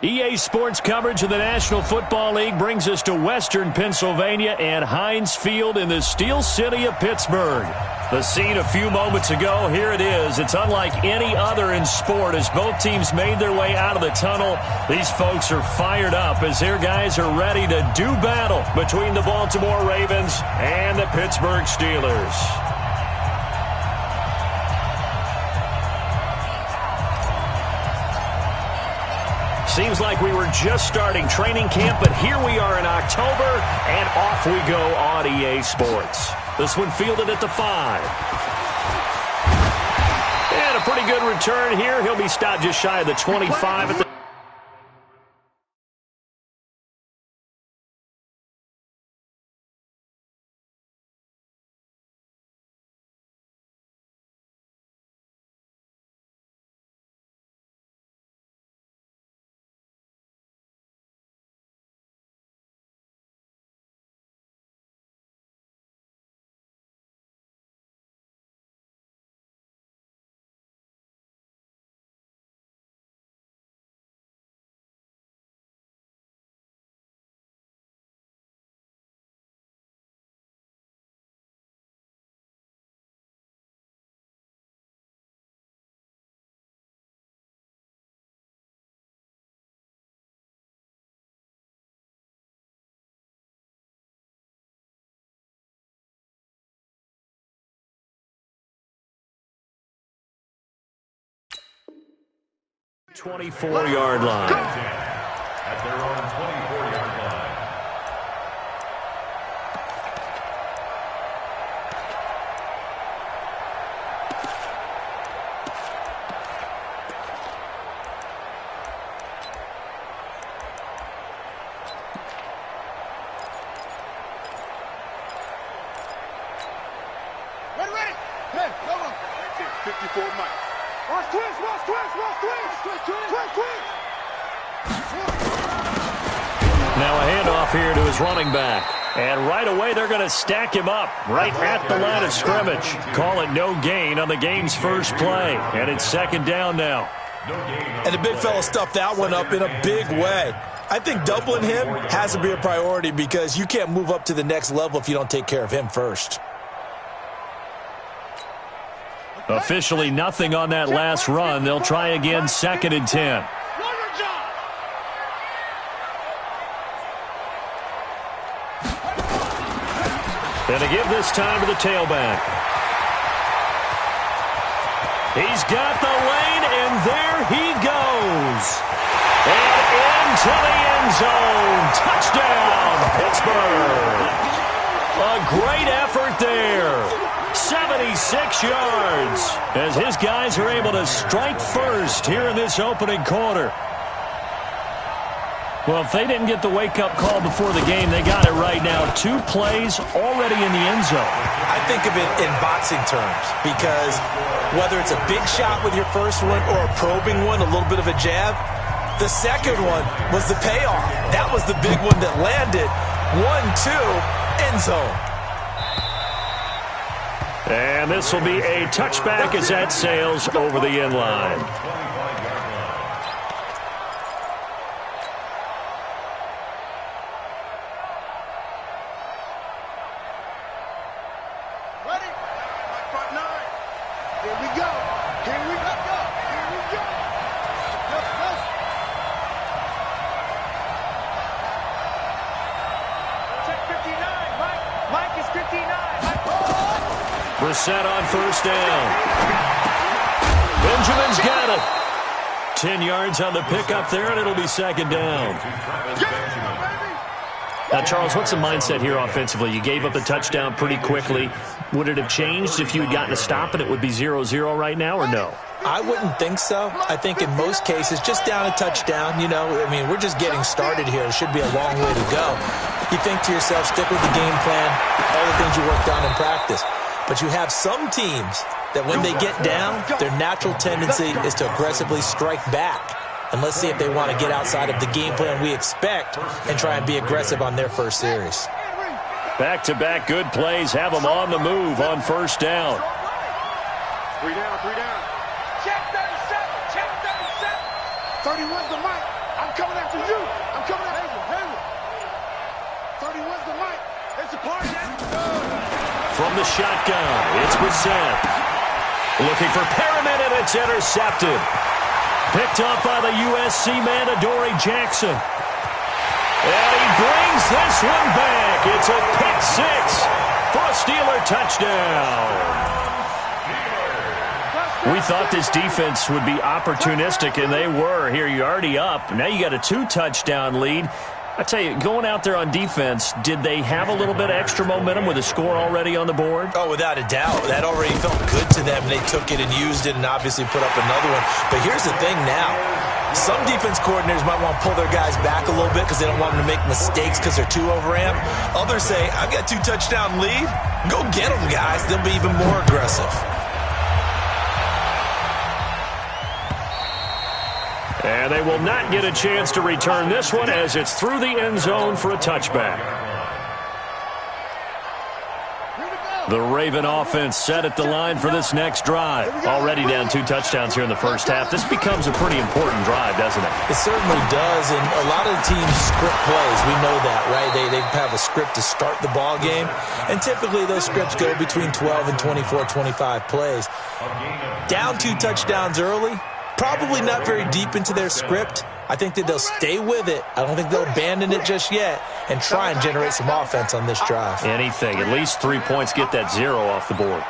EA Sports coverage of the National Football League brings us to Western Pennsylvania and Heinz Field in the Steel City of Pittsburgh. The scene a few moments ago, here it is. It's unlike any other in sport as both teams made their way out of the tunnel. These folks are fired up as their guys are ready to do battle between the Baltimore Ravens and the Pittsburgh Steelers. Seems like we were just starting training camp, but here we are in October, and off we go on EA Sports. This one fielded at the 5. And a pretty good return here. He'll be stopped just shy of the 25 at the .24-yard line. At their own 24-yard line. Ready. Hey, come on. 54 Mike. Watch twist. Now a handoff here to his running back. And right away they're going to stack him up right at the line of scrimmage. Call it no gain on the game's first play. And it's second down now. And the big fella stuffed that one up in a big way. I think doubling him has to be a priority because you can't move up to the next level if you don't take care of him first. Officially nothing on that last run. They'll try again, second and 10. And to give this time to the tailback. He's got the lane, and there he goes. And into the end zone. Touchdown, Pittsburgh. A great effort there. 76 yards as his guys are able to strike first here in this opening quarter. Well, if they didn't get the wake-up call before the game, they got it right now. 2 plays already in the end zone. I think of it in boxing terms because whether it's a big shot with your first one or a probing one, a little bit of a jab, the second one was the payoff. That was the big one that landed. 1-2, end zone. And this will be a touchback as that sails over the end line. Set on first down. Benjamin's got it. 10 yards on the pickup there, and it'll be second down. Now, Charles, what's the mindset here offensively? You gave up the touchdown pretty quickly. Would it have changed if you had gotten a stop and it would be 0-0 right now, or no? I wouldn't think so. I think in most cases, just down a touchdown, you know, I mean, we're just getting started here. It should be a long way to go. You think to yourself, stick with the game plan, all the things you worked on in practice. But you have some teams that when they get down, their natural tendency is to aggressively strike back. And let's see if they want to get outside of the game plan we expect and try and be aggressive on their first series. Back-to-back good plays have them on the move on first down. 3 down. Check 37. 31's the mic. I'm coming after you. I'm coming after you. 31's the mic. It's a party. From the shotgun, it's Brissett. Looking for Perriman, and it's intercepted. Picked up by the USC man, Adoree Jackson. And he brings this one back. It's a pick six for a Steeler touchdown. We thought this defense would be opportunistic, and they were. Here, you're already up. Now you got a 2-touchdown lead. I tell you, going out there on defense, did they have a little bit of extra momentum with a score already on the board? Oh, without a doubt. That already felt good to them. They took it and used it and obviously put up another one. But here's the thing now. Some defense coordinators might want to pull their guys back a little bit because they don't want them to make mistakes because they're too overamped. Others say, I've got a 2-touchdown lead. Go get them, guys. They'll be even more aggressive. And they will not get a chance to return this one as it's through the end zone for a touchback. The Raven offense set at the line for this next drive. Already down 2 touchdowns here in the first half. This becomes a pretty important drive, doesn't it? It certainly does, and a lot of the teams script plays. We know that, right? They have a script to start the ball game, and typically those scripts go between 12 and 24, 25 plays. Down 2 touchdowns early, probably not very deep into their script. I think that they'll stay with it. I don't think they'll abandon it just yet and try and generate some offense on this drive. Anything. At least 3 points, get that 0 off the board.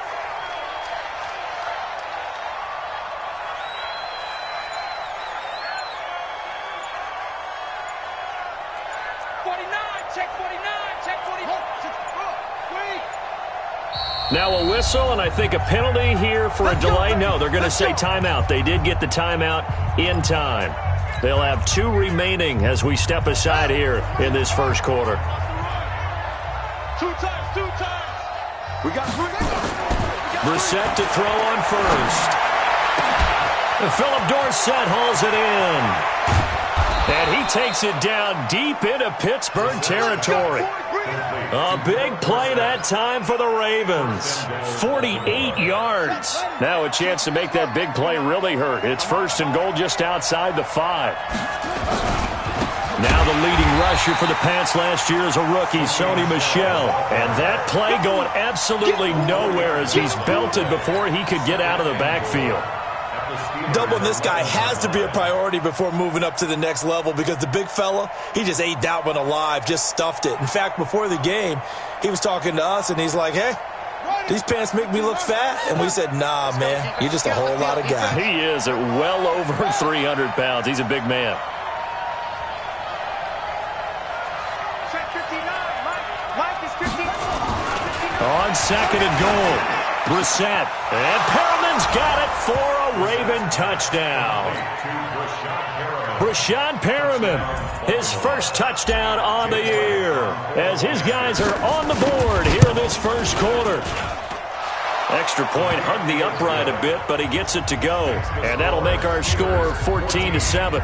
Now a whistle, and I think a penalty here for a delay. No, they're going to say timeout. They did get the timeout in time. They'll have 2 remaining as we step aside here in this first quarter. 2 times. We got 3. Brissett to throw on first. And Philip Dorsett hauls it in. And he takes it down deep into Pittsburgh territory. A big play that time for the Ravens. 48 yards. Now a chance to make that big play really hurt. It's 1st and goal just outside the 5. Now the leading rusher for the Pats last year is a rookie, Sony Michel. And that play going absolutely nowhere as he's belted before he could get out of the backfield. Doubling this guy has to be a priority before moving up to the next level because the big fella, he just ate that one alive, just stuffed it. In fact, before the game, he was talking to us, and he's like, hey, these pants make me look fat? And we said, nah, man, you're just a whole lot of guy. He is at well over 300 pounds. He's a big man. On 2nd and goal. Brissett, and Perriman's got it for a Raven touchdown. Brashad Perriman, his first touchdown on the year, as his guys are on the board here in this first quarter. Extra point, hugged the upright a bit, but he gets it to go, and that'll make our score 14-7.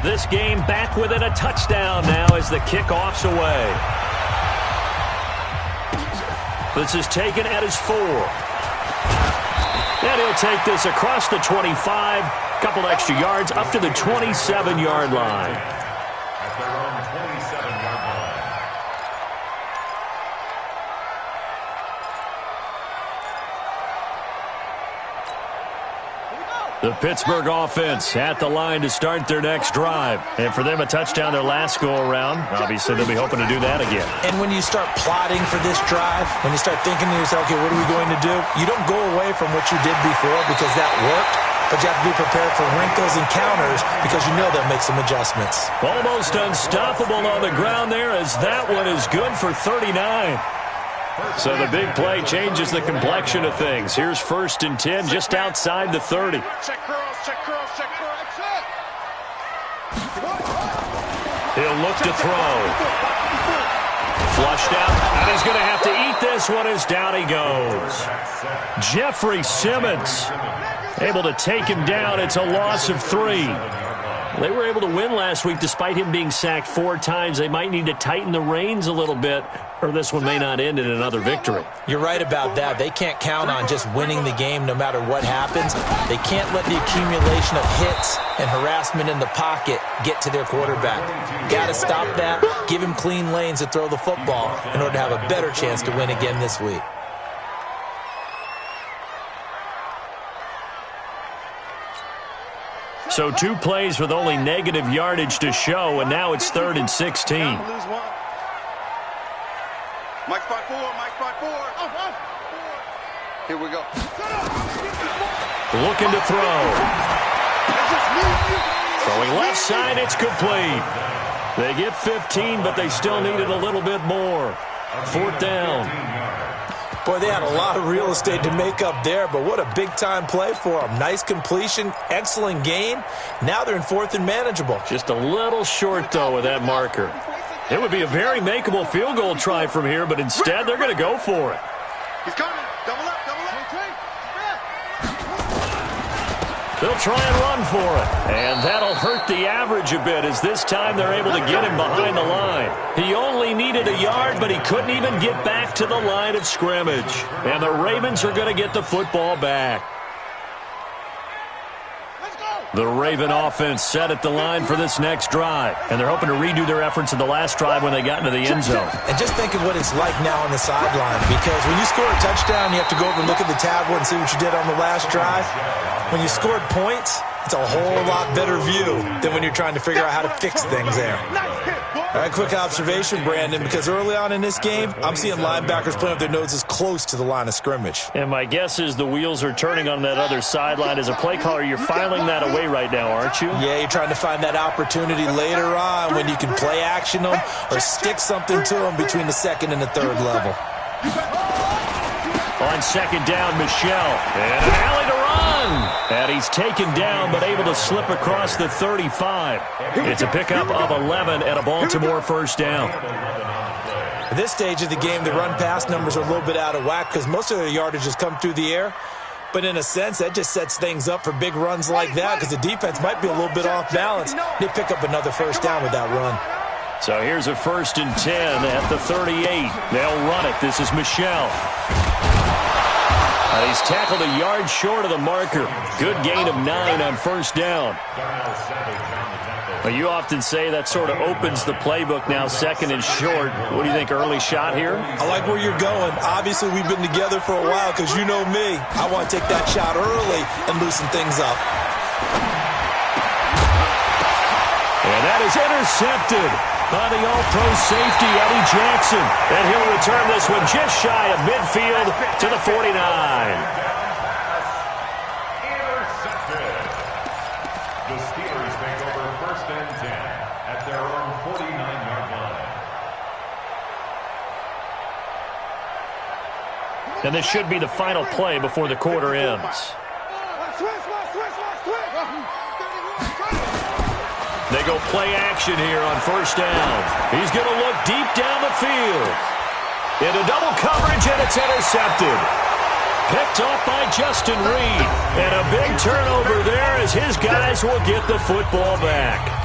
This game back within a touchdown now as the kickoff's away. This is taken at his 4. And he'll take this across the 25. Couple extra yards up to the 27-yard line. At their own 27-yard line. The Pittsburgh offense at the line to start their next drive. And for them, a touchdown their last go-around. Obviously, they'll be hoping to do that again. And when you start plotting for this drive, when you start thinking to yourself, okay, what are we going to do? You don't go away from what you did before because that worked. But you have to be prepared for wrinkles and counters because you know they'll make some adjustments. Almost unstoppable on the ground there as that one is good for 39. So the big play changes the complexion of things. Here's 1st and 10 just outside the 30. Check curls, check curls, check curls. He'll look to throw. Flushed out, and he's going to have to eat this one as down he goes. Jeffrey Simmons able to take him down. It's a loss of 3. They were able to win last week despite him being sacked 4 times. They might need to tighten the reins a little bit or this one may not end in another victory. You're right about that. They can't count on just winning the game no matter what happens. They can't let the accumulation of hits and harassment in the pocket get to their quarterback. Got to stop that, give him clean lanes to throw the football in order to have a better chance to win again this week. So 2 plays with only negative yardage to show, and now it's 3rd and 16. Mike spot 4, Mike spot 4. Here we go. Looking to throw. Throwing left side, it's complete. They get 15, but they still needed a little bit more. 4th down. Boy, they had a lot of real estate to make up there, but what a big-time play for them. Nice completion, excellent gain. Now they're in 4th and manageable. Just a little short, though, with that marker. It would be a very makeable field goal try from here, but instead they're going to go for it. He's coming. Double up, double up. They'll try and run for it. And that'll hurt the average a bit as this time they're able to get him behind the line. He only needed a yard, but he couldn't even get back to the line of scrimmage. And the Ravens are going to get the football back. The Raven offense set at the line for this next drive. And they're hoping to redo their efforts in the last drive when they got into the end zone. And just think of what it's like now on the sideline. Because when you score a touchdown, you have to go over and look at the tablet and see what you did on the last drive. When you scored points, it's a whole lot better view than when you're trying to figure out how to fix things there. All right, quick observation, Brandon, because early on in this game, I'm seeing linebackers playing with their noses close to the line of scrimmage. And my guess is the wheels are turning on that other sideline. As a play caller, you're filing that away right now, aren't you? Yeah, you're trying to find that opportunity later on when you can play action them or stick something to them between the 2nd and the 3rd level. On 2nd down, Michelle. And an alley to run. And he's taken down but able to slip across the 35. It's a pickup of 11 and a Baltimore 1st down. At this stage of the game, the run-pass numbers are a little bit out of whack because most of their yardage has come through the air. But in a sense, that just sets things up for big runs like that because the defense might be a little bit off balance. They pick up another 1st down with that run. So here's a 1st and 10 at the 38. They'll run it. This is Michelle. And he's tackled a yard short of the marker. Good gain of 9 on 1st down. Well, you often say that sort of opens the playbook now, 2nd and short. What do you think, early shot here? I like where you're going. Obviously, we've been together for a while because you know me. I want to take that shot early and loosen things up. And that is intercepted by the all-pro safety, Eddie Jackson. And he'll return this one just shy of midfield to the 49. Intercepted. The Steelers take over 1st and 10 at their own 49-yard line. And this should be the final play before the quarter ends. They go play action here on 1st down. He's going to look deep down the field. Into double coverage, and it's intercepted. Picked off by Justin Reed. And a big turnover there as his guys will get the football back.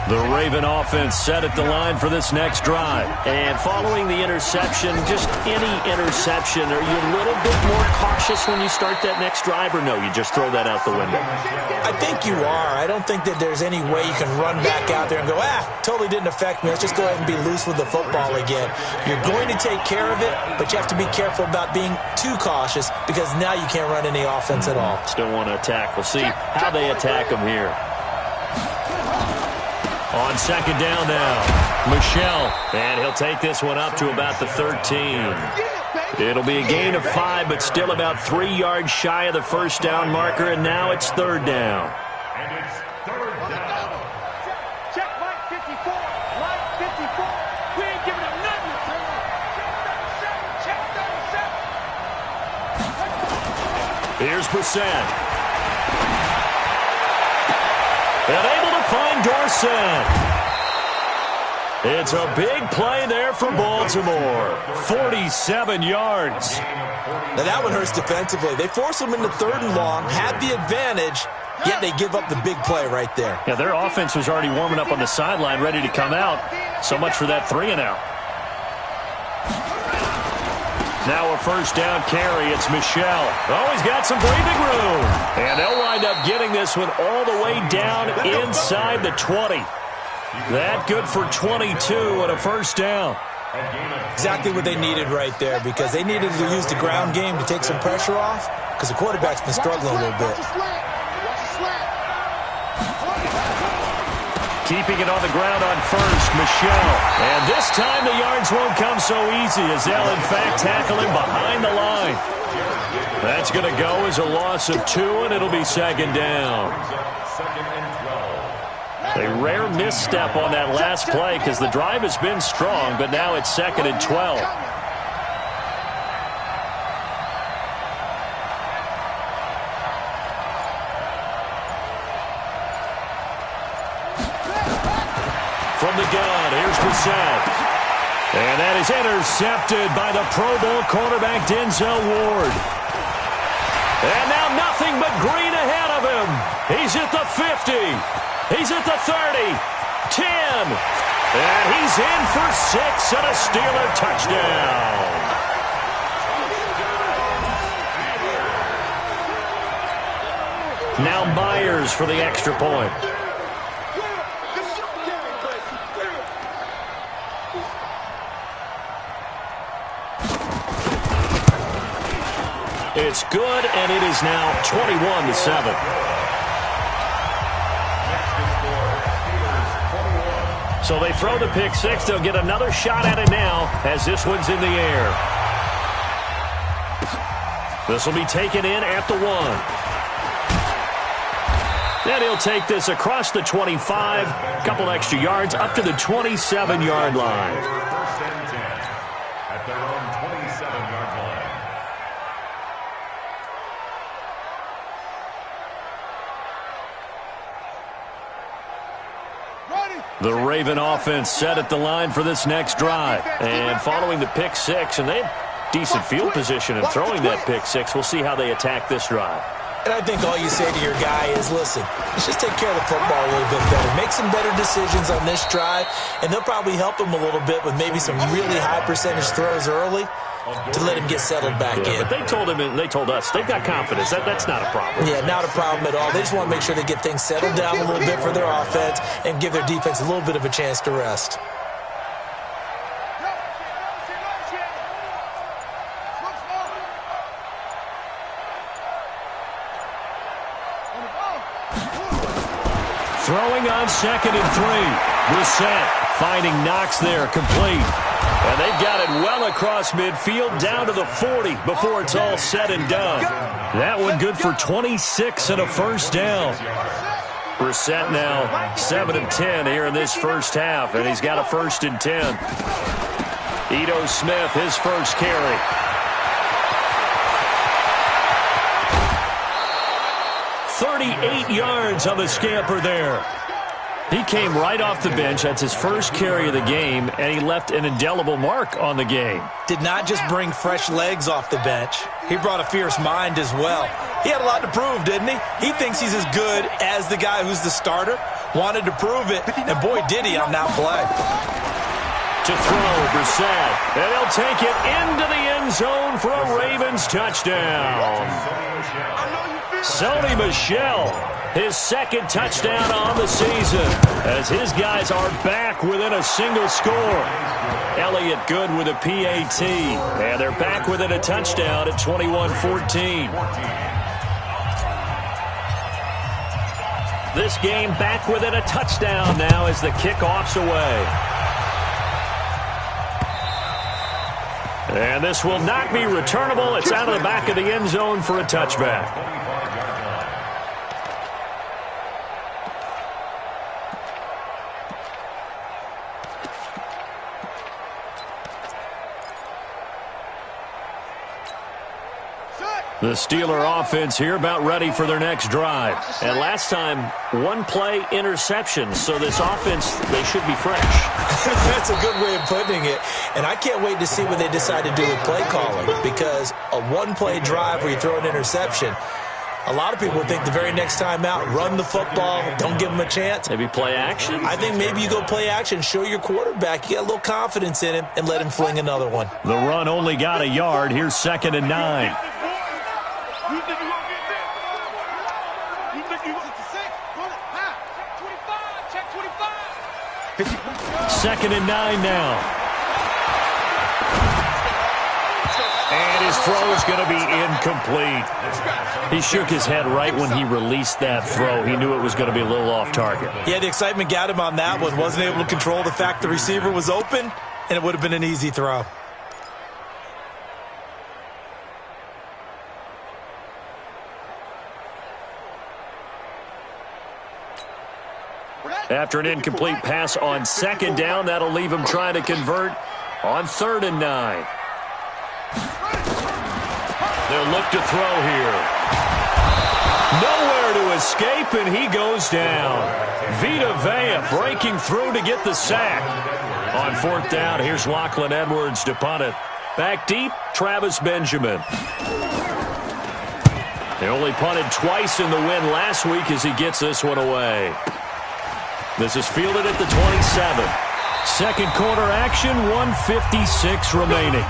The Raven offense set at the line for this next drive. And following the interception, just any interception, are you a little bit more cautious when you start that next drive, or no, you just throw that out the window? I think you are. I don't think that there's any way you can run back out there and go, totally didn't affect me. Let's just go ahead and be loose with the football again. You're going to take care of it, but you have to be careful about being too cautious because now you can't run any offense at all. Still want to attack. We'll see how they attack them here. On 2nd down now, Michelle, and he'll take this one up to about the 13. It'll be a gain of 5, but still about 3 yards shy of the 1st down marker, and now it's 3rd down. And it's 3rd down. Check Mike 54. Mike 54. We ain't giving him nothing. Check 37. Here's Brissett. And able to find Dorsett. It's a big play there for Baltimore. 47 yards. Now that one hurts defensively. They force them into 3rd and long, had the advantage, yet they give up the big play right there. Yeah, their offense was already warming up on the sideline, ready to come out. So much for that 3-and-out. Now a first down carry. It's Michel. Oh, he's got some breathing room. And they'll wind up getting this one all the way down inside the 20. That good for 22 and a first down. Exactly what they needed right there, because they needed to use the ground game to take some pressure off, because the quarterback's been struggling a little bit. Keeping it on the ground on first, Michel. And this time the yards won't come so easy as they'll, in fact, tackle him behind the line. That's going to go as a loss of 2, and it'll be second down. A rare misstep on that last play because the drive has been strong, but now it's second and 12. From the gun, here's Brissett. And that is intercepted by the Pro Bowl cornerback Denzel Ward. And now nothing but green ahead of him. He's at the 50. He's at the 30. 10. And he's in for 6 and a Steeler touchdown. Now Myers for the extra point. It's good, and it is now 21-7. So they throw the pick six. They'll get another shot at it now as this one's in the air. This will be taken in at the 1. Then he'll take this across the 25, a couple extra yards, up to the 27-yard line. First and 10 at their own 27-yard line. The Raven offense set at the line for this next drive. And following the pick six, and they have decent field position in throwing that pick six. We'll see how they attack this drive. And I think all you say to your guy is, listen, let's just take care of the football a little bit better. Make some better decisions on this drive, and they'll probably help him a little bit with maybe some really high percentage throws early to let him get settled back in. But they told him, and they told us, they've got confidence. That's not a problem. Yeah, not a problem at all. They just want to make sure they get things settled down a little bit for their offense and give their defense a little bit of a chance to rest. Throwing on 2nd and 3. Brissett finding Knox there, complete. And they've got it well across midfield, down to the 40 before it's all said and done. That one good for 26 and a first down. Brissett now 7 of 10 here in this first half, and he's got a 1st and 10. Ito Smith, his first carry. .38 yards on the scamper there. He came right off the bench. That's his first carry of the game, and he left an indelible mark on the game. Did not just bring fresh legs off the bench. He brought a fierce mind as well. He had a lot to prove, didn't he? He thinks he's as good as the guy who's the starter. Wanted to prove it, and boy, did he on that play. To throw, Brissett. And he'll take it into the end zone for a Ravens touchdown. Sony Michel, his 2nd touchdown on the season, as his guys are back within a single score. Elliott good with a PAT, and they're back within a touchdown at 21-14. This game back within a touchdown now as the kickoff's away. And this will not be returnable. It's out of the back of the end zone for a touchback. The Steeler offense here about ready for their next drive. And last time, 1-play interception. So this offense, they should be fresh. That's a good way of putting it. And I can't wait to see what they decide to do with play calling, because a 1-play drive where you throw an interception, A lot of people would think the very next time out, run the football, don't give them a chance. Maybe play action? I think maybe you go play action, show your quarterback, you get a little confidence in him, and let him fling another one. The run only got a yard. Here's 2nd and 9. Second and 9 now. And his throw is going to be incomplete. He shook his head right when he released that throw. He knew it was going to be a little off target. Yeah, the excitement got him on that one. Wasn't able to control the fact the receiver was open, and it would have been an easy throw. After an incomplete pass on 2nd down, that'll leave him trying to convert on 3rd and 9. They'll look to throw here. Nowhere to escape, and he goes down. Vita Vea breaking through to get the sack. On 4th down, here's Lachlan Edwards to punt it. Back deep, Travis Benjamin. They only punted twice in the win last week as he gets this one away. This is fielded at the 27. Second quarter action, 1:56 remaining.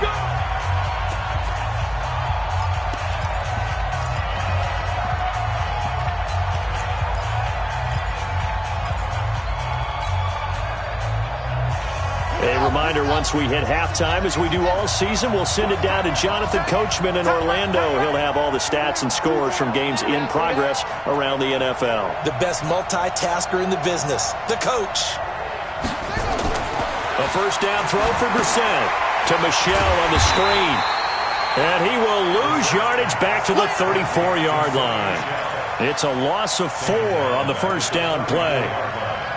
A reminder, once we hit halftime, as we do all season, we'll send it down to Jonathan Coachman in Orlando. He'll have all the stats and scores from games in progress around the NFL. The best multitasker in the business, the coach. A first down throw for Brissett to Michelle on the screen. And he will lose yardage back to the 34-yard line. It's a loss of 4 on the first down play.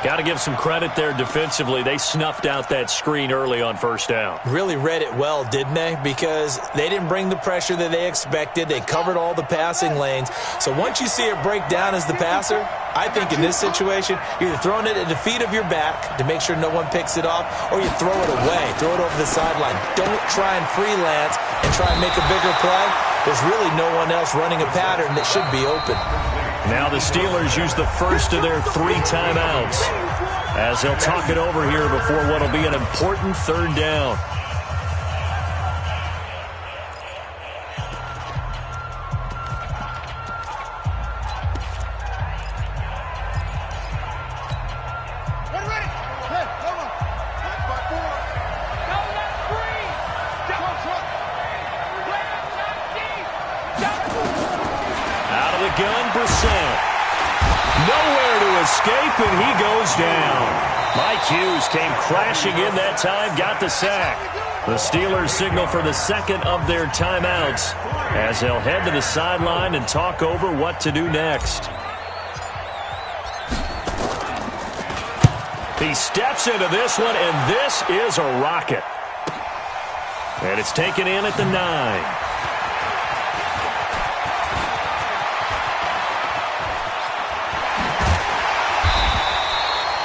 Got to give some credit there defensively. They snuffed out that screen early on first down. Really read it well, didn't they? Because they didn't bring the pressure that they expected. They covered all the passing lanes. So once you see it break down as the passer, I think in this situation, you're either throwing it at the feet of your back to make sure no one picks it off, or you throw it away, throw it over the sideline. Don't try and freelance and try and make a bigger play. There's really no one else running a pattern that should be open. Now the Steelers use the first of their 3 timeouts as they'll talk it over here before what will be an important 3rd down. And he goes down. Mike Hughes came crashing in that time, got the sack. The Steelers signal for the 2nd of their timeouts as they'll head to the sideline and talk over what to do next. He steps into this one, and this is a rocket. And it's taken in at the 9.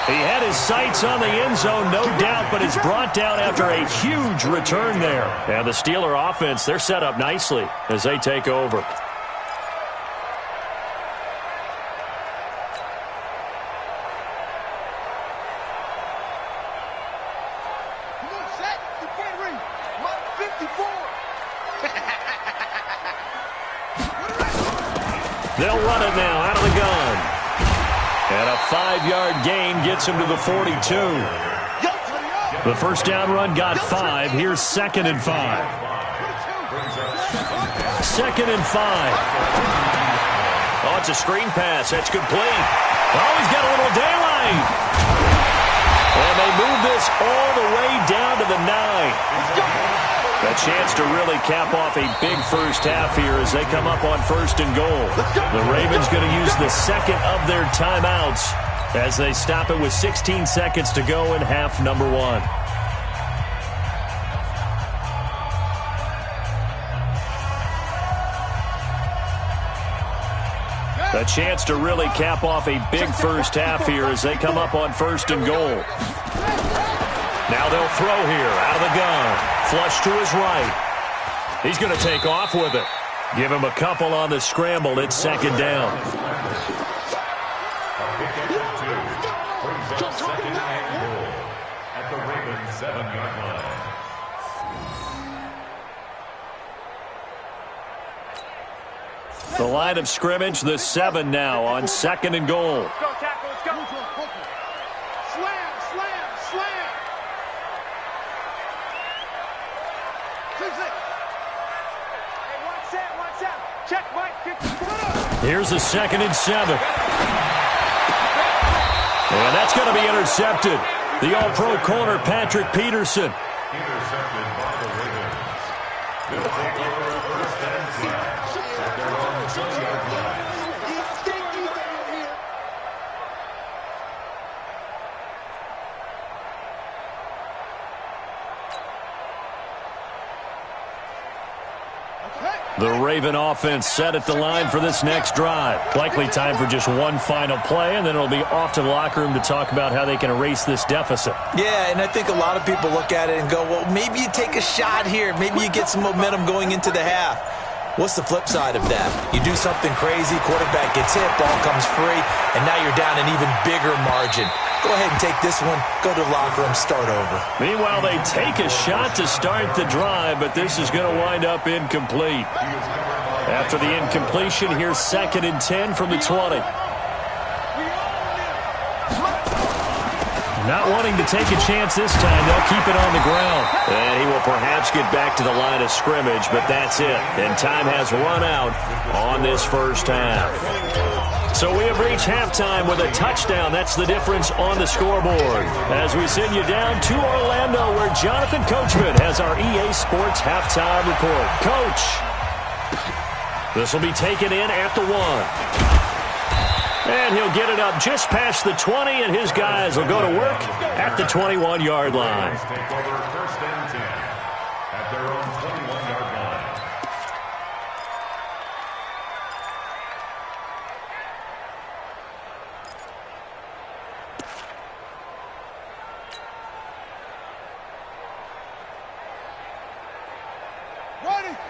He had his sights on the end zone, no doubt, but it's brought down after a huge return there. And the Steeler offense, they're set up nicely as they take over. They'll run it now out of the gun. And a 5-yard gain gets him to the 42. The first down run got 5. Here's 2nd and 5. 2nd and 5. Oh, it's a screen pass. That's complete. Oh, he's got a little daylight. And they move this all the way down to the 9. A chance to really cap off a big first half here as they come up on 1st and goal. The Ravens going to use the 2nd of their timeouts as they stop it with 16 seconds to go in half number 1. A chance to really cap off a big first half here as they come up on 1st and goal. Now they'll throw here out of the gun. Flush to his right. He's going to take off with it. Give him a couple on the scramble. It's second down. A pickup of 2 brings up second and goal at the Ravens 7-yard line. The line of scrimmage, the 7 now on second and goal. Let's go, tackle, let's go. Slam, slam, slam. 2-6. Hey, watch out, watch out. Check, Mike, 50. Here's the 2nd and 7. And that's going to be intercepted. The all-pro corner, Patrick Peterson. Intercepted by the Ravens. They'll take over first and 10 at their own 20-yard line. The Raven offense set at the line for this next drive. Likely time for just one final play, and then it'll be off to the locker room to talk about how they can erase this deficit. Yeah, and I think a lot of people look at it and go, well, maybe you take a shot here. Maybe you get some momentum going into the half. What's the flip side of that? You do something crazy, quarterback gets hit, ball comes free, and now you're down an even bigger margin. Go ahead and take this one, go to the locker room, start over. Meanwhile, they take a shot to start the drive, but this is going to wind up incomplete. After the incompletion, here's 2nd and 10 from the 20. Not wanting to take a chance this time, they'll keep it on the ground. And he will perhaps get back to the line of scrimmage, but that's it. And time has run out on this first half. So we have reached halftime with a touchdown. That's the difference on the scoreboard. As we send you down to Orlando, where Jonathan Coachman has our EA Sports halftime report. Coach, this will be taken in at the 1. And he'll get it up just past the 20, and his guys will go to work at the 21-yard line. Take over first and 10 at their own 21-yard line.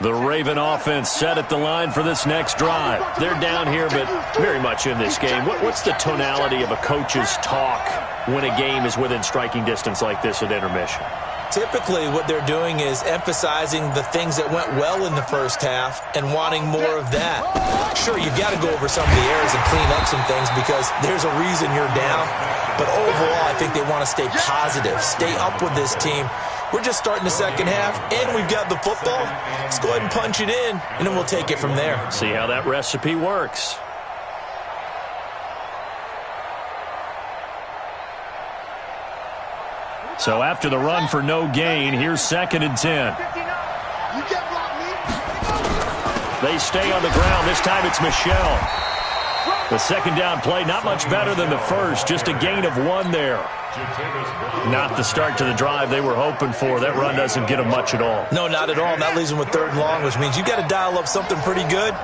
The Raven offense set at the line for this next drive. They're down here, but very much in this game. What's the tonality of a coach's talk when a game is within striking distance like this at intermission? Typically, what they're doing is emphasizing the things that went well in the first half and wanting more of that. Sure, you've got to go over some of the errors and clean up some things because there's a reason you're down. But overall, I think they want to stay positive, stay up with this team. We're just starting the second half, and we've got the football. Let's go ahead and punch it in, and then we'll take it from there. See how that recipe works. So after the run for no gain, here's 2nd and 10. They stay on the ground. This time it's Michelle. The second down play, not much better than the first, just a gain of 1 there. Not the start to the drive they were hoping for. That run doesn't get them much at all. No, not at all. That leaves them with 3rd and long, which means you got to dial up something pretty good.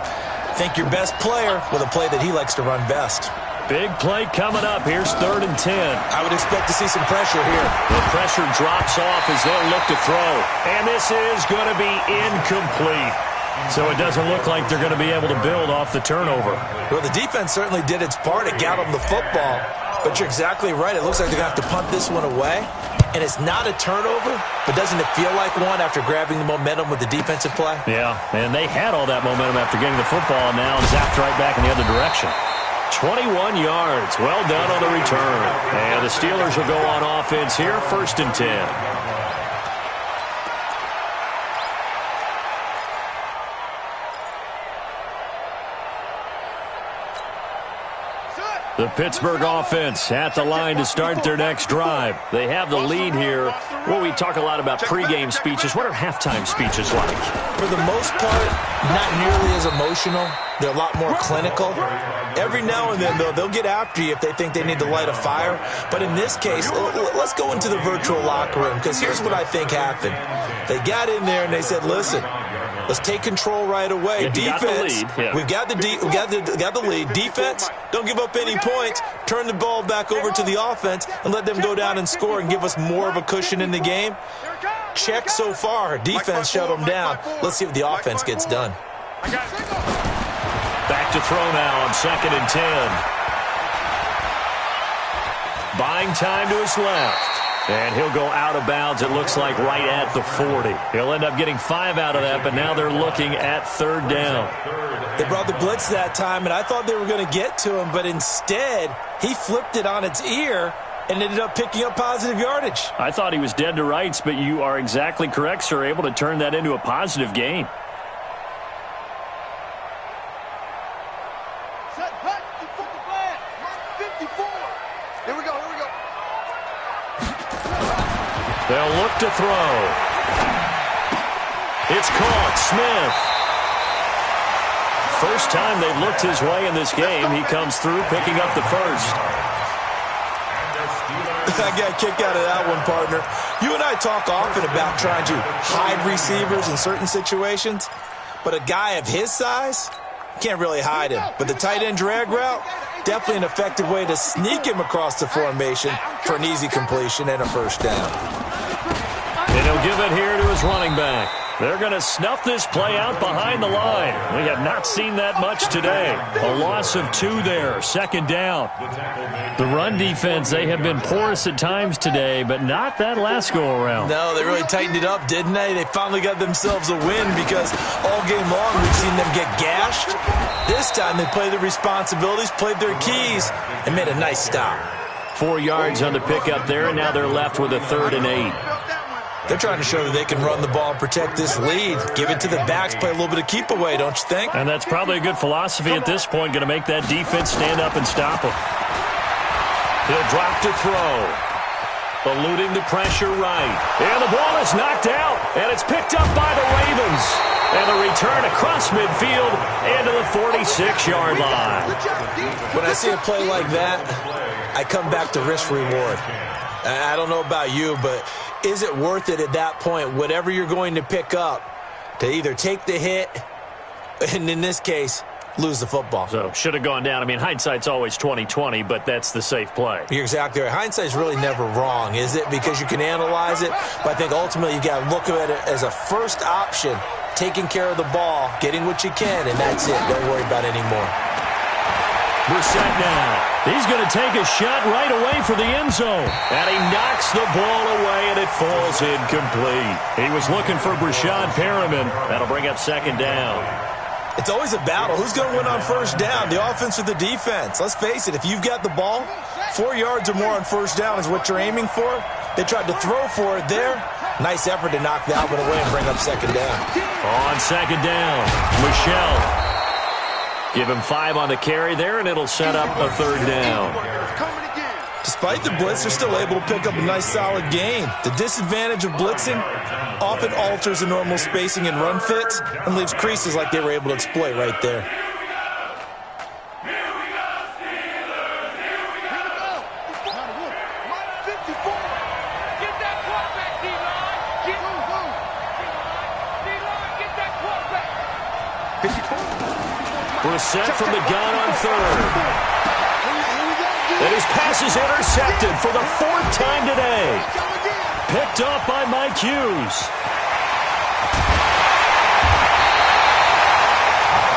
Think your best player with a play that he likes to run best. Big play coming up. Here's 3rd and 10. I would expect to see some pressure here. The pressure drops off as they'll look to throw. And this is going to be incomplete. So it doesn't look like they're going to be able to build off the turnover. Well, the defense certainly did its part. It got them the football. But you're exactly right. It looks like they're going to have to punt this one away. And it's not a turnover, but doesn't it feel like one after grabbing the momentum with the defensive play? Yeah, and they had all that momentum after getting the football, and now zapped right back in the other direction. 21 yards. Well done on the return. And the Steelers will go on offense here, 1st and 10. The Pittsburgh offense at the line to start their next drive. They have the lead here. Well, we talk a lot about pregame speeches. What are halftime speeches like? For the most part, not nearly as emotional. They're a lot more clinical. Every now and then, though, they'll get after you if they think they need to light a fire. But in this case, let's go into the virtual locker room, because here's what I think happened. They got in there and they said, listen, let's take control right away. Yeah, defense, yeah. we've got the lead. Defense, don't give up any points. Turn the ball back over to the offense and let them go down and score and give us more of a cushion in the game. Check so far. Defense shut them down. Let's see what the offense gets done. Back to throw now on 2nd and 10. Buying time to his left. And he'll go out of bounds, it looks like, right at the 40. He'll end up getting 5 out of that, but now they're looking at 3rd down. They brought the blitz that time, and I thought they were going to get to him, but instead, he flipped it on its ear and ended up picking up positive yardage. I thought he was dead to rights, but you are exactly correct, sir, able to turn that into a positive gain. Set back, you put the flag. 54. Here we go. They'll look to throw. It's caught. Smith. First time they've looked his way in this game. He comes through picking up the first. I got a kick out of that one, partner. You and I talk often about trying to hide receivers in certain situations, but a guy of his size, can't really hide him. But the tight end drag route, definitely an effective way to sneak him across the formation for an easy completion and a first down. And he'll give it here to his running back. They're going to snuff this play out behind the line. We have not seen that much today. A loss of 2 there, 2nd down. The run defense, they have been porous at times today, but not that last go-around. No, they really tightened it up, didn't they? They finally got themselves a win because all game long we've seen them get gashed. This time they played their responsibilities, played their keys, and made a nice stop. 4 yards on the pickup there, and now they're left with a 3rd and 8. They're trying to show that they can run the ball and protect this lead. Give it to the backs, play a little bit of keep away, don't you think? And that's probably a good philosophy at this point, going to make that defense stand up and stop him. He'll drop to throw. Eluding the pressure right. And the ball is knocked out, and it's picked up by the Ravens. And the return across midfield into the 46-yard line. When I see a play like that, I come back to risk-reward. I don't know about you, but is it worth it at that point, whatever you're going to pick up, to either take the hit, and in this case, lose the football? So, should have gone down. I mean, hindsight's always 20/20, but that's the safe play. You're exactly right. Hindsight's really never wrong, is it? Because you can analyze it, but I think ultimately you got to look at it as a first option, taking care of the ball, getting what you can, and that's it. Don't worry about it anymore. Brissett now. He's going to take a shot right away for the end zone. And he knocks the ball away, and it falls incomplete. He was looking for Brashad Perriman. That'll bring up 2nd down. It's always a battle. Who's going to win on first down, the offense or the defense? Let's face it, if you've got the ball, 4 yards or more on first down is what you're aiming for. They tried to throw for it there. Nice effort to knock that one away and bring up 2nd down. On 2nd down, Michelle. Give him 5 on the carry there, and it'll set up a 3rd down. Despite the blitz, they're still able to pick up a nice, solid gain. The disadvantage of blitzing often alters the normal spacing and run fits and leaves creases like they were able to exploit right there. Brissett from the gun on 3rd. And his pass is intercepted for the 4th time today. Picked off by Mike Hughes.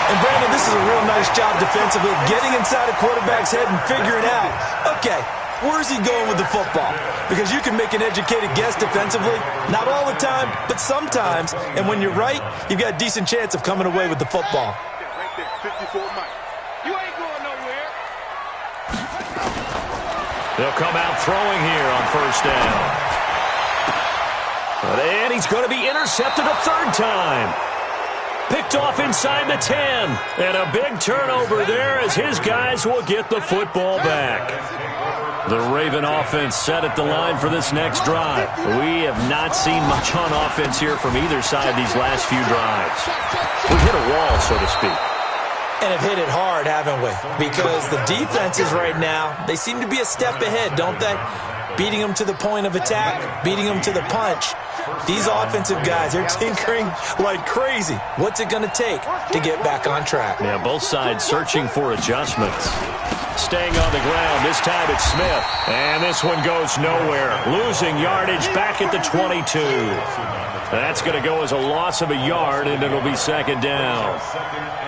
And Brandon, this is a real nice job defensively, getting inside a quarterback's head and figuring out, okay, where's he going with the football? Because you can make an educated guess defensively, not all the time, but sometimes. And when you're right, you've got a decent chance of coming away with the football. 54 Mike. You ain't going nowhere. They'll come out throwing here on first down. And he's going to be intercepted a 3rd time. Picked off inside the 10. And a big turnover there as his guys will get the football back. The Raven offense set at the line for this next drive. We have not seen much on offense here from either side these last few drives. We hit a wall, so to speak. And have hit it hard, haven't we? Because the defenses right now, they seem to be a step ahead, don't they? Beating them to the point of attack, beating them to the punch. These offensive guys, they're tinkering like crazy. What's it going to take to get back on track? Yeah, both sides searching for adjustments. Staying on the ground, this time it's Smith. And this one goes nowhere. Losing yardage back at the 22. That's going to go as a loss of a yard, and it'll be second down.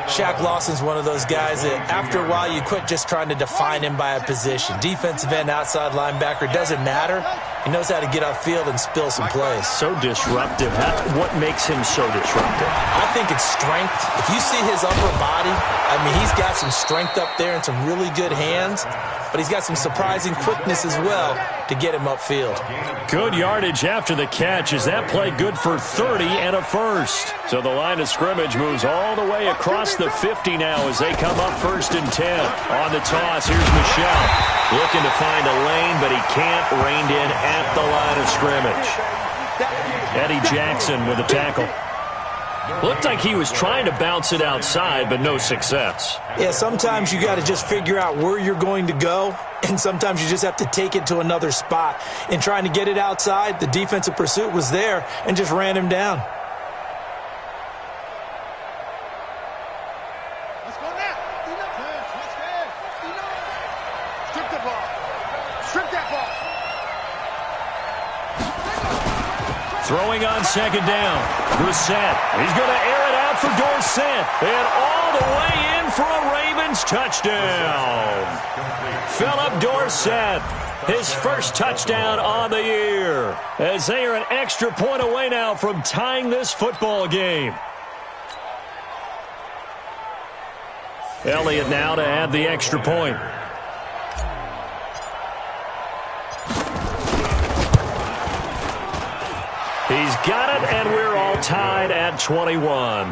Shaq Lawson's one of those guys that after a while you quit just trying to define him by a position. Defensive end, outside linebacker, doesn't matter. He knows how to get upfield and spill some plays. So disruptive. What makes him so disruptive? I think it's strength. If you see his upper body, I mean, he's got some strength up there and some really good hands, but he's got some surprising quickness as well to get him upfield. Good yardage after the catch. Is that play good for 30 and a first? So the line of scrimmage moves all the way across the 50 now as they come up 1st and 10. On the toss, here's Michelle. Looking to find a lane, but he can't. Reined in at the line of scrimmage. Eddie Jackson with a tackle. Looked like he was trying to bounce it outside, but no success. Yeah, sometimes you got to just figure out where you're going to go, and sometimes you just have to take it to another spot. In trying to get it outside, the defensive pursuit was there and just ran him down. Let's go now. Strip the ball. Strip that ball. Throwing on second down. Brissett. He's going to air it out for Dorsett. And all the way in for a Ravens touchdown. Philip Dorsett. His first touchdown on the year. As they are an extra point away now from tying this football game. Elliott now to add the extra point. He's got it, and we're all tied at 21.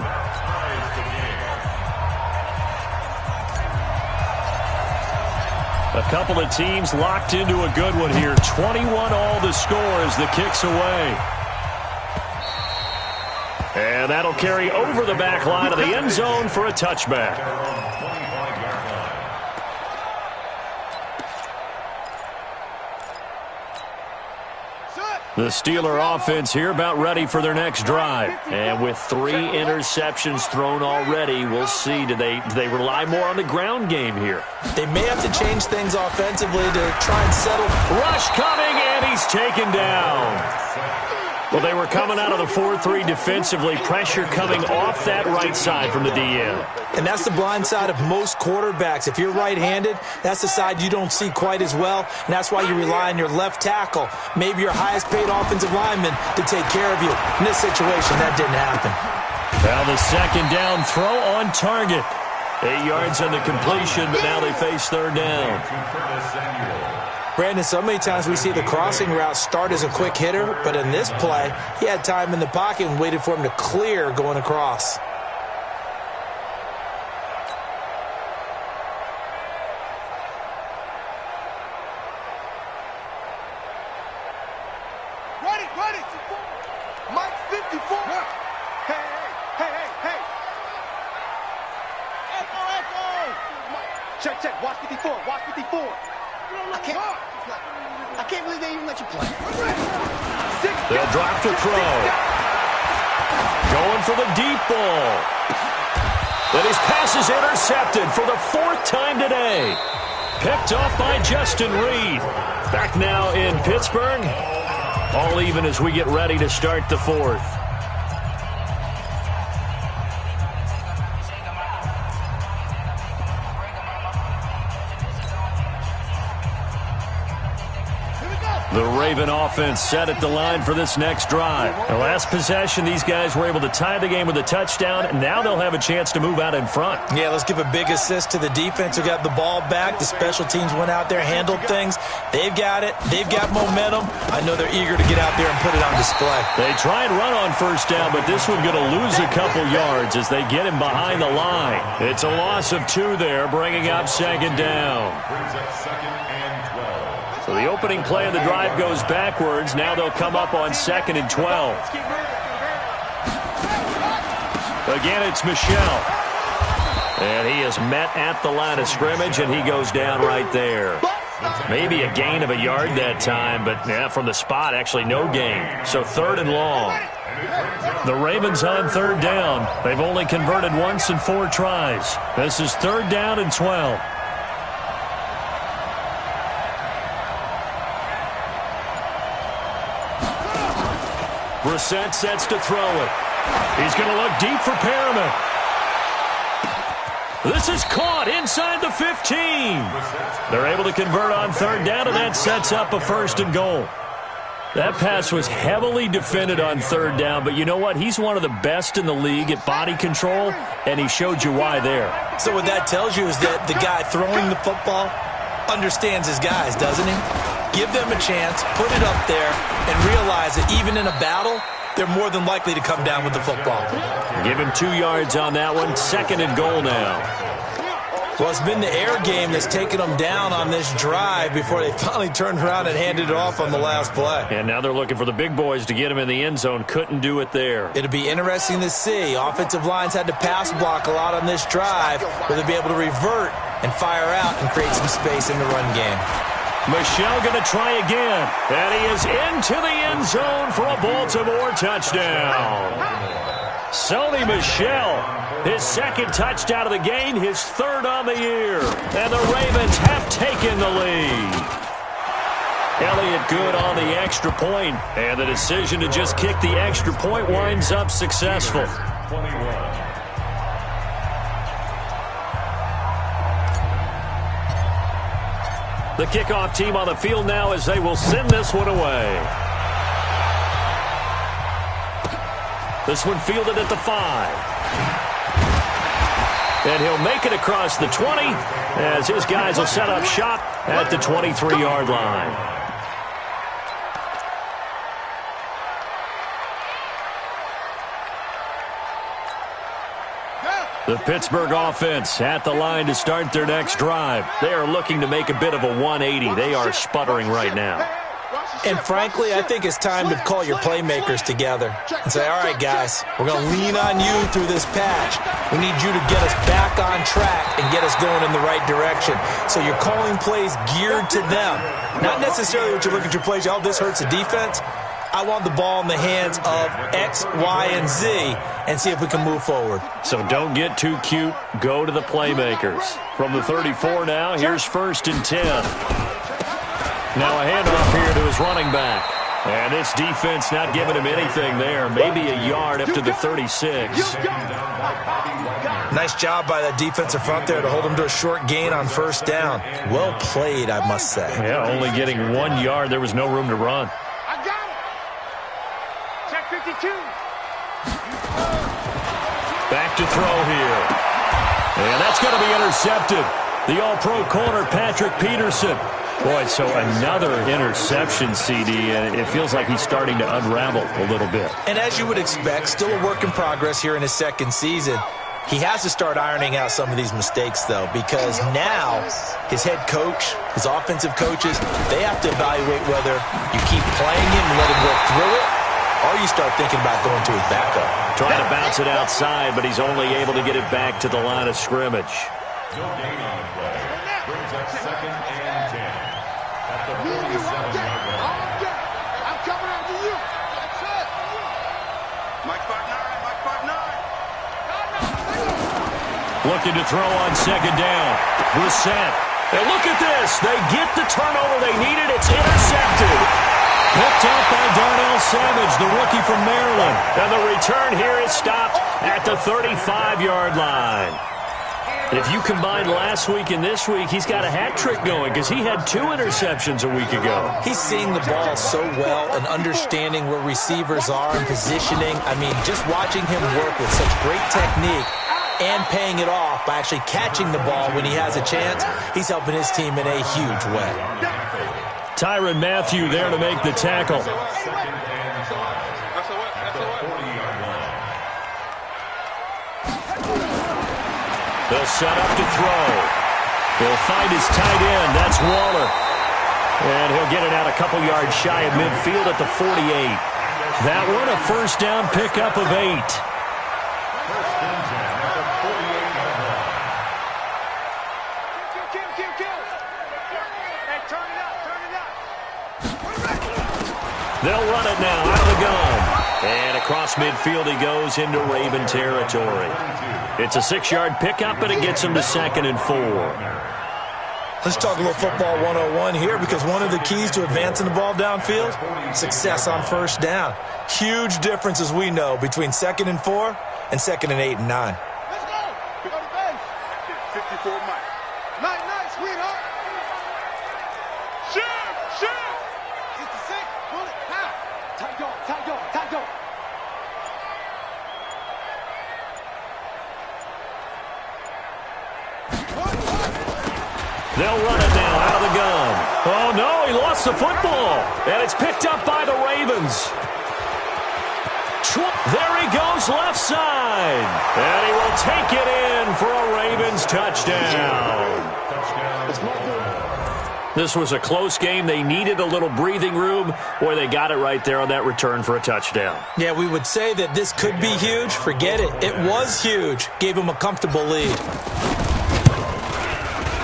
A couple of teams locked into a good one here. 21 all the score as the kick's away. And that'll carry over the back line of the end zone for a touchback. The Steeler offense here about ready for their next drive. And with 3 interceptions thrown already, we'll see. Do they rely more on the ground game here? They may have to change things offensively to try and settle. Rush coming, and he's taken down. Well, they were coming out of the 4-3 defensively. Pressure coming off that right side from the DN. And that's the blind side of most quarterbacks. If you're right-handed, that's the side you don't see quite as well, and that's why you rely on your left tackle, maybe your highest-paid offensive lineman, to take care of you. In this situation, that didn't happen. Now the second down throw on target. 8 yards on the completion, but now they face third down. Brandon, so many times we see the crossing route start as a quick hitter, but in this play, he had time in the pocket and waited for him to clear going across. Ready. Mike 54. Hey. Echo. Check. Watch 54. I can't believe they even let you play. They'll drop to throw. Going for the deep ball. But his pass is intercepted for the 4th time today. Picked off by Justin Reed. Back now in Pittsburgh. All even as we get ready to start the 4th. The Raven offense set at the line for this next drive. The last possession, these guys were able to tie the game with a touchdown, and now they'll have a chance to move out in front. Yeah, let's give a big assist to the defense who got the ball back. The special teams went out there, handled things. They've got it. They've got momentum. I know they're eager to get out there and put it on display. They try and run on first down, but this one going to lose a couple yards as they get him behind the line. It's a loss of 2 there, bringing up second down. So the opening play of the drive goes backwards. Now they'll come up on 2nd and 12. Again, it's Michelle. And he is met at the line of scrimmage, and he goes down right there. Maybe a gain of a yard that time, but from the spot, actually no gain. So 3rd and long. The Ravens on 3rd down. They've only converted once in 4 tries. This is 3rd down and 12. Brissett sets to throw it. He's going to look deep for Perriman. This is caught inside the 15. They're able to convert on third down, and that sets up a 1st and goal. That pass was heavily defended on third down, but you know what? He's one of the best in the league at body control, and he showed you why there. So what that tells you is that the guy throwing the football understands his guys, doesn't he? Give them a chance, put it up there, and realize that even in a battle, they're more than likely to come down with the football. Give him 2 yards on that one. 2nd and goal now. Well, it's been the air game that's taken them down on this drive before they finally turned around and handed it off on the last play. And now they're looking for the big boys to get him in the end zone. Couldn't do it there. It'll be interesting to see. Offensive lines had to pass block a lot on this drive. Will they be able to revert and fire out and create some space in the run game? Michel going to try again. And he is into the end zone for a Baltimore touchdown. Sony Michel, his 2nd touchdown of the game, his 3rd on the year. And the Ravens have taken the lead. Elliott good on the extra point, and the decision to just kick the extra point winds up successful. 21. The kickoff team on the field now as they will send this one away. This one fielded at the 5. And he'll make it across the 20 as his guys will set up shop at the 23-yard line. The Pittsburgh offense at the line to start their next drive. They are looking to make a bit of a 180. They are sputtering right now. And frankly, I think it's time to call your playmakers together and say, all right, guys, we're going to lean on you through this patch. We need you to get us back on track and get us going in the right direction. So you're calling plays geared to them. Not necessarily what you look at your plays, oh, this hurts the defense. I want the ball in the hands of X, Y, and Z and see if we can move forward. So don't get too cute. Go to the playmakers. From the 34 now, here's 1st and 10. Now a handoff here to his running back. And this defense not giving him anything there. Maybe a yard up to the 36. Nice job by that defensive front there to hold him to a short gain on 1st down. Well played, I must say. Yeah, only getting 1 yard. There was no room to run. I got it. Check 52. Back to throw here. And that's going to be intercepted. The all-pro corner, Patrick Peterson. Boy, so another interception, CD, and it feels like he's starting to unravel a little bit. And as you would expect, still a work in progress here in his 2nd season. He has to start ironing out some of these mistakes, though, because now his head coach, his offensive coaches, they have to evaluate whether you keep playing him and let him work through it, or you start thinking about going to his backup. Trying to bounce it outside, but he's only able to get it back to the line of scrimmage. No gain on the play. Brings up 2nd and 10. At the 47-yard line. I'm coming after you. That's it. Mike 5'9", Mike 5'9". Looking to throw on 2nd down. Brissett. And look at this. They get the turnover they needed. It's intercepted. Picked up by Darnell Savage, the rookie from Maryland. And the return here is stopped at the 35-yard line. If you combine last week and this week, he's got a hat trick going because he had 2 interceptions a week ago. He's seeing the ball so well and understanding where receivers are and positioning. I mean, just watching him work with such great technique and paying it off by actually catching the ball when he has a chance, he's helping his team in a huge way. Tyrann Mathieu there to make the tackle. They'll set up to throw. He'll find his tight end. That's Waller. And he'll get it out a couple yards shy of midfield at the 48. That one a 1st down pickup of 8. They'll run it now out of the gun. And across midfield he goes into Raven territory. It's a 6-yard pickup, and it gets him to 2nd and 4. Let's talk a little football 101 here, because one of the keys to advancing the ball downfield, success on first down. Huge difference, as we know, between 2nd and 4 and 2nd and 8 and 9. Let's go. Pick up the bench. 54 Mike. Night, sweetheart. Shoot. 66. Bullet. Half. Tight dog. They'll run it now out of the gun. Oh, no, he lost the football. And it's picked up by the Ravens. There he goes left side. And he will take it in for a Ravens touchdown. This was a close game. They needed a little breathing room, or they got it right there on that return for a touchdown. Yeah, we would say that this could be huge. Forget it. It was huge. Gave him a comfortable lead.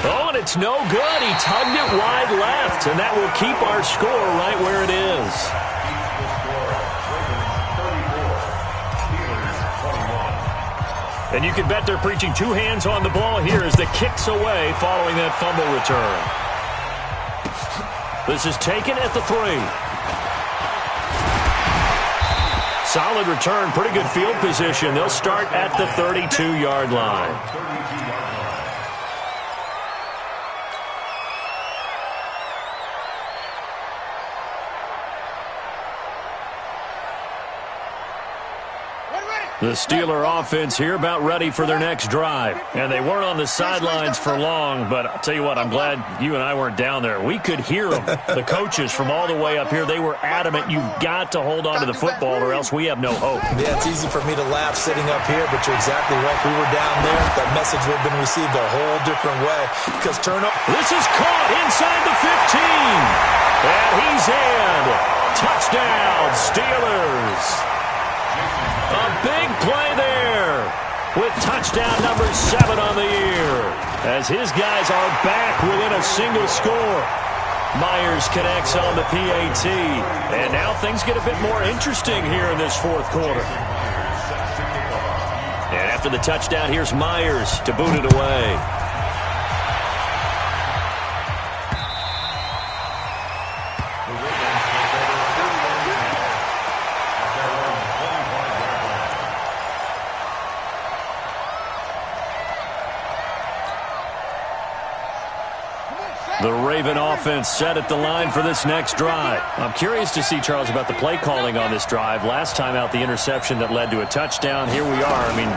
Oh, and it's no good. He tugged it wide left, and that will keep our score right where it is. And you can bet they're preaching two hands on the ball here as the kick's away following that fumble return. This is taken at the 3. Solid return, pretty good field position. They'll start at the 32-yard line. The Steeler offense here about ready for their next drive. And they weren't on the sidelines for long, but I'll tell you what, I'm glad you and I weren't down there. We could hear them, the coaches from all the way up here. They were adamant, you've got to hold on to the football or else we have no hope. Yeah, it's easy for me to laugh sitting up here, but you're exactly right. We were down there. That message would have been received a whole different way. Because turnover. This is caught inside the 15. And he's in. Touchdown, Steelers. A big play there with touchdown number 7 on the year as his guys are back within a single score. Myers connects on the PAT, and now things get a bit more interesting here in this fourth quarter. And after the touchdown, here's Myers to boot it away. The Raven offense set at the line for this next drive. I'm curious to see, Charles, about the play calling on this drive. Last time out, the interception that led to a touchdown. Here we are. I mean,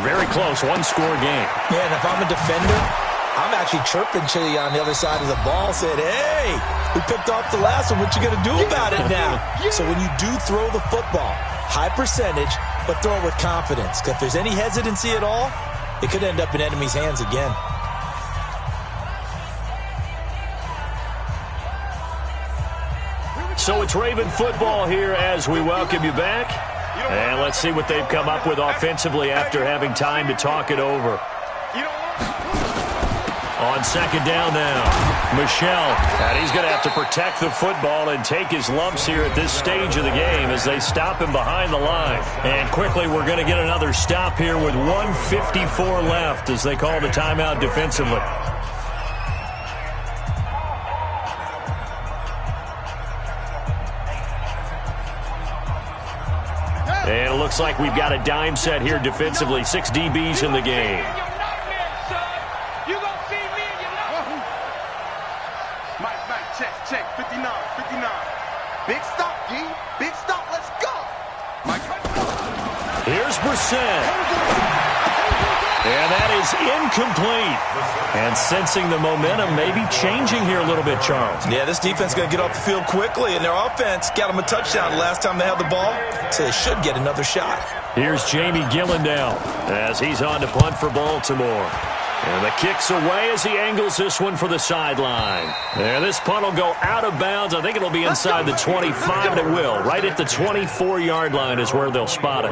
very close, one-score game. Yeah, and if I'm a defender, I'm actually chirping Chili on the other side of the ball, saying, hey, we picked off the last one. What you going to do about it now? So when you do throw the football, high percentage, but throw it with confidence. Because if there's any hesitancy at all, it could end up in enemy's hands again. So it's Raven football here as we welcome you back. And let's see what they've come up with offensively after having time to talk it over. On second down now, Michelle. And he's going to have to protect the football and take his lumps here at this stage of the game as they stop him behind the line. And quickly, we're going to get another stop here with 1:54 left as they call the timeout defensively. And it looks like we've got a dime set here defensively. 6 DBs in the game. Check, 59. Big stop, G. Big stop, let's go. Here's Brissett. And that is incomplete. And sensing the momentum may be changing here a little bit, Charles. Yeah, this defense is going to get off the field quickly, and their offense got them a touchdown last time they had the ball, so they should get another shot. Here's Jamie Gillen as he's on to punt for Baltimore. And the kick's away as he angles this one for the sideline. And this punt will go out of bounds. I think it'll be inside the 25, and it will. Right at the 24-yard line is where they'll spot it.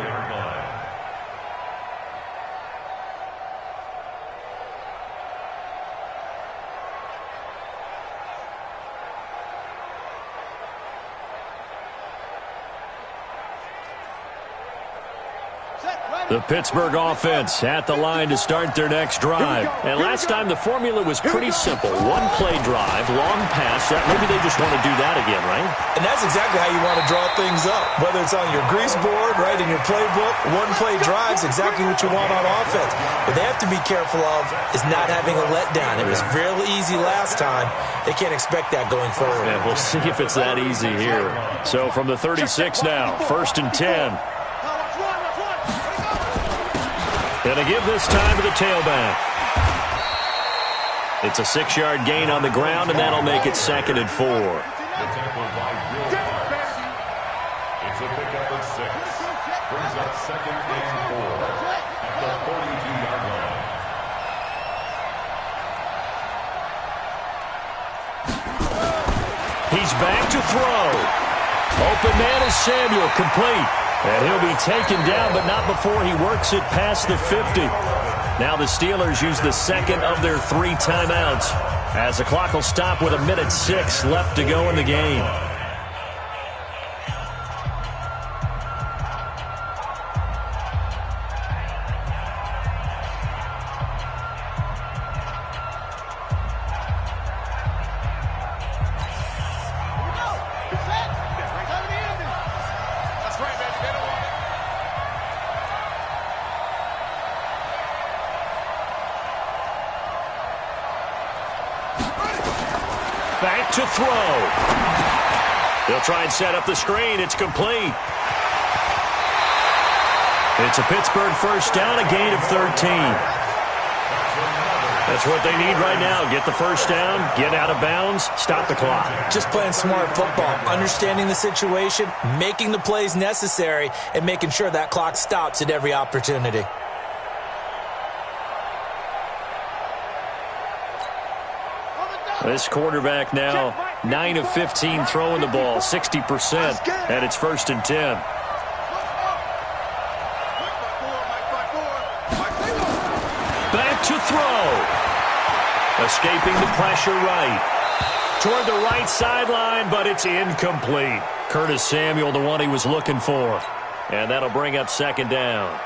Set, right. The Pittsburgh offense at the line to start their next drive. And last time the formula was pretty simple. One-play drive, long pass. Maybe they just want to do that again, right? And that's exactly how you want to draw things up. Whether it's on your grease board, right, in your playbook, one-play drives, exactly what you want on offense. What they have to be careful of is not having a letdown. It was real easy last time. They can't expect that going forward. Yeah, we'll see if it's that easy here. So from the 36 now, 1st and 10. Going to give this time to the tailback. It's a 6-yard gain on the ground, and that'll make it 2nd and 4. The tackle by Will Parks. It's a pickup of 6. Brings up 2nd and 4 at the 42-yard line. He's back to throw. Open man is Samuel, complete. And he'll be taken down, but not before he works it past the 50. Now the Steelers use the 2nd of their 3 timeouts, as the clock will stop with 1:06 left to go in the game. Back to throw. They'll try and set up the screen. It's complete. It's a Pittsburgh first down, a gain of 13. That's what they need right now. Get the first down, get out of bounds, stop the clock. Just playing smart football, understanding the situation, making the plays necessary, and making sure that clock stops at every opportunity. This quarterback now 9 of 15 throwing the ball, 60%, and it's 1st and 10. Back to throw. Escaping the pressure right. Toward the right sideline, but it's incomplete. Curtis Samuel, the one he was looking for. And that'll bring up 2nd down.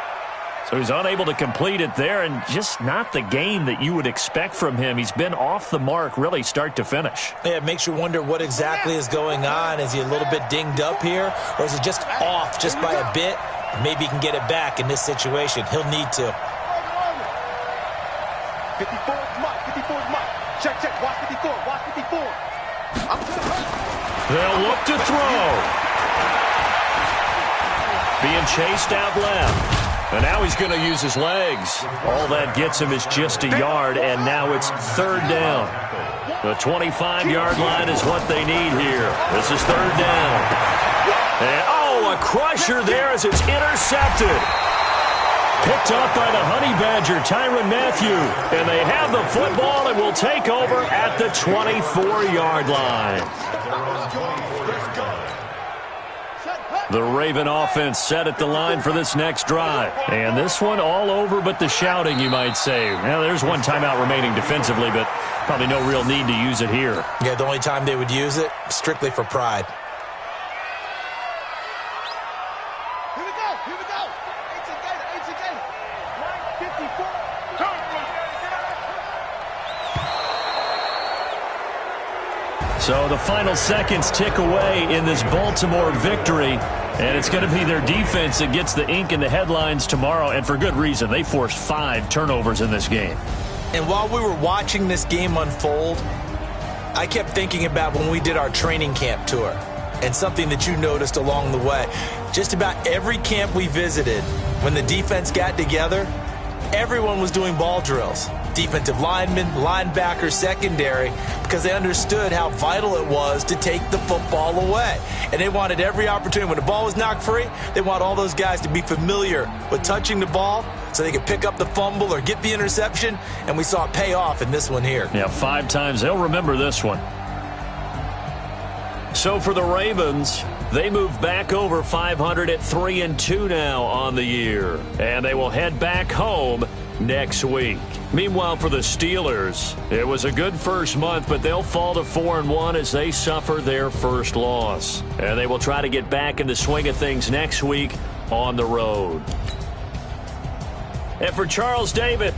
So he's unable to complete it there, and just not the game that you would expect from him. He's been off the mark really start to finish. Yeah, it makes you wonder what exactly is going on. Is he a little bit dinged up here, or is it just off just by a bit? Maybe he can get it back in this situation. He'll need to. 54 is Mike. 54 is Mike. Check, watch 54. Watch 54. They'll look to throw. Being chased out left. And now he's going to use his legs. All that gets him is just a yard, and now it's 3rd down. The 25-yard line is what they need here. This is 3rd down. And, a crusher there as it's intercepted. Picked up by the Honey Badger, Tyrann Mathieu. And they have the football and will take over at the 24-yard line. The Raven offense set at the line for this next drive. And this one all over but the shouting, you might say. Now, there's one timeout remaining defensively, but probably no real need to use it here. Yeah, the only time they would use it, strictly for pride. Here we go. 18 Gator. 54. So the final seconds tick away in this Baltimore victory, and it's going to be their defense that gets the ink in the headlines tomorrow, and for good reason. They forced 5 turnovers in this game. And while we were watching this game unfold, I kept thinking about when we did our training camp tour, and something that you noticed along the way. Just about every camp we visited, when the defense got together, everyone was doing ball drills. Defensive linemen, linebackers, secondary, because they understood how vital it was to take the football away. And they wanted every opportunity. When the ball was knocked free, they want all those guys to be familiar with touching the ball so they could pick up the fumble or get the interception, and we saw it pay off in this one here. Yeah, 5 times. They'll remember this one. So for the Ravens, they move back over 500 at 3-2 now on the year. And they will head back home next week. Meanwhile, for the Steelers, it was a good first month, but they'll fall to 4-1 as they suffer their first loss. And they will try to get back in the swing of things next week on the road. And for Charles David,